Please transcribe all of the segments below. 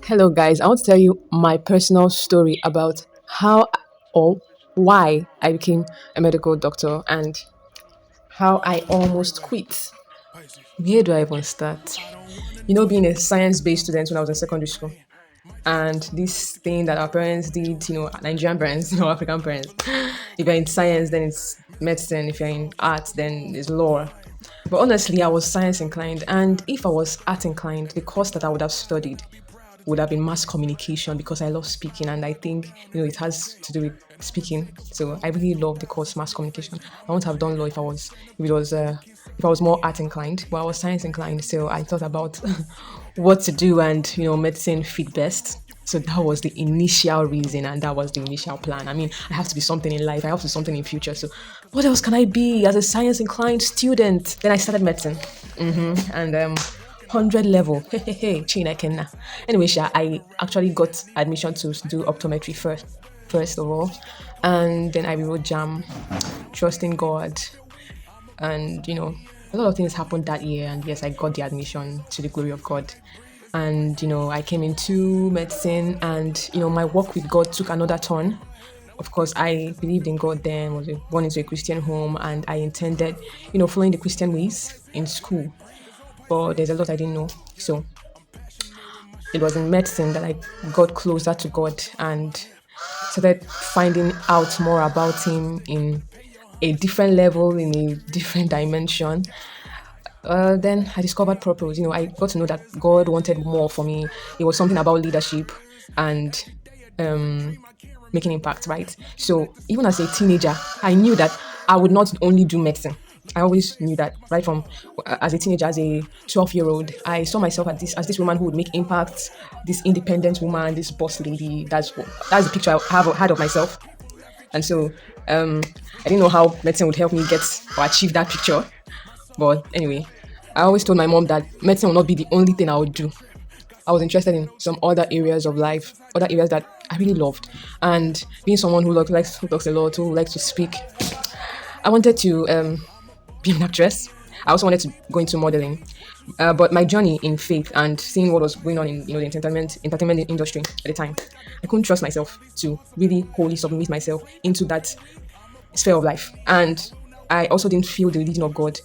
Hello, guys. I want to tell you my personal story about how or why I became a medical doctor and how I almost quit. Where do I even start? Being a science based student when I was in secondary school, and this thing that our parents did, Nigerian parents, African parents. If you're in science, then it's medicine. If you're in art, then it's law. But honestly, I was science inclined, and if I was art inclined, the course that I would have studied would have been mass communication because I love speaking, and I think it has to do with speaking. So I really love the course mass communication. I wouldn't have done law if I was more art inclined, but I was science inclined. So I thought about what to do, and medicine fit best. So that was the initial reason, and that was the initial plan. I mean, I have to be something in life. I have to be something in future. So, what else can I be as a science inclined student? Then I started medicine, and 100 level. Hey, hey, hey, China Kenna. Anyway, I actually got admission to do optometry first of all. And then I wrote jam, trusting God. And, a lot of things happened that year. And yes, I got the admission to the glory of God. And, I came into medicine and, my work with God took another turn. Of course, I believed in God then, was born into a Christian home, and I intended, following the Christian ways in school. But there's a lot I didn't know. So it was in medicine that I got closer to God and started finding out more about Him in a different level, in a different dimension. Then I discovered purpose. I got to know that God wanted more for me. It was something about leadership and um, making impact, right? So even as a teenager, I knew that I would not only do medicine. I always knew that right from as a teenager, as a 12-year-old, I saw myself as this woman who would make impact, this independent woman, this boss lady. That's the picture I had of myself. And so I didn't know how medicine would help me get or achieve that picture. But anyway, I always told my mom that medicine will not be the only thing I would do. I was interested in some other areas of life, other areas that I really loved. And being someone who talks a lot, who likes to speak, I wanted to be an actress. I also wanted to go into modeling. But my journey in faith and seeing what was going on in the entertainment industry at the time, I couldn't trust myself to really wholly submit myself into that sphere of life. And I also didn't feel the leading of God,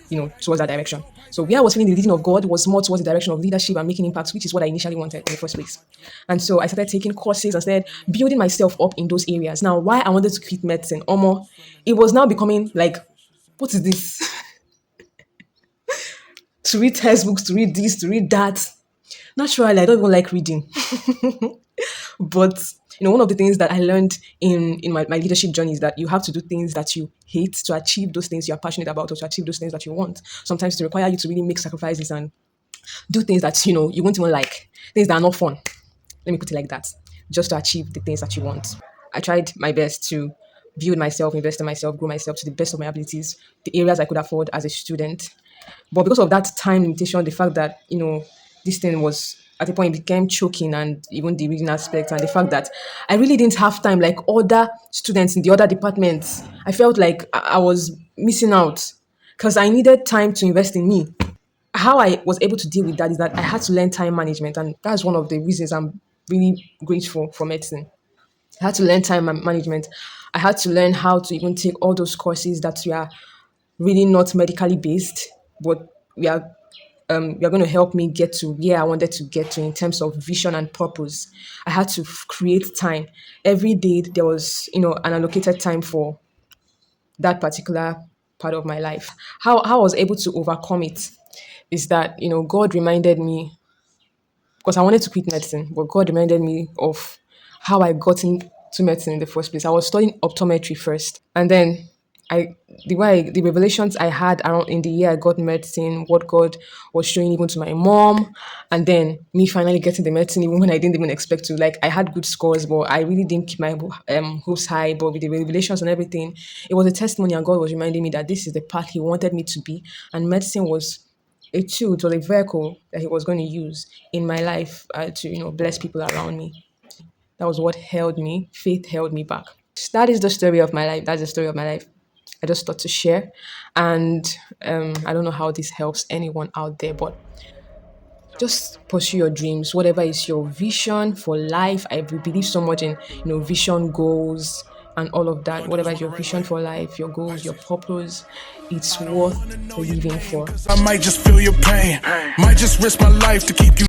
towards that direction. So where I was feeling the leading of God was more towards the direction of leadership and making impacts, which is what I initially wanted in the first place. And so I started taking courses and started building myself up in those areas. Now, why I wanted to quit medicine, Omo, it was now becoming like, what is this? To read textbooks, to read this, to read that. Naturally, I don't even like reading. But one of the things that I learned in my leadership journey is that you have to do things that you hate to achieve those things you're passionate about or to achieve those things that you want. Sometimes to require you to really make sacrifices and do things that you won't even like, things that are not fun. Let me put it like that. Just to achieve the things that you want. I tried my best to build myself, invest in myself, grow myself to the best of my abilities, the areas I could afford as a student. But because of that time limitation, the fact that, this thing was at a point it became choking, and even the reading aspect, and the fact that I really didn't have time like other students in the other departments. I felt like I was missing out because I needed time to invest in me. How I was able to deal with that is that I had to learn time management, and that's one of the reasons I'm really grateful for medicine. I had to learn time management. I had to learn how to even take all those courses that were really not medically based, but we are going to help me get to where I wanted to get to in terms of vision and purpose. I had to create time. Every day there was, an allocated time for that particular part of my life. How I was able to overcome it is that, God reminded me, because I wanted to quit medicine, but God reminded me of how I got into medicine in the first place. I was studying optometry first, and then the revelations I had around in the year I got medicine, what God was showing even to my mom, and then me finally getting the medicine even when I didn't even expect to. Like I had good scores, but I really didn't keep my hopes high. But with the revelations and everything, it was a testimony, and God was reminding me that this is the path He wanted me to be, and medicine was a tool, it was a vehicle that He was going to use in my life to bless people around me. That was what held me. Faith held me back. That is the story of my life. That's the story of my life. I just thought to share. And I don't know how this helps anyone out there, but just pursue your dreams, whatever is your vision for life. I believe so much in, vision, goals, and all of that. Whatever is your vision for life, your goals, your purpose, it's worth living for. I might just feel your pain, might just risk my life to keep you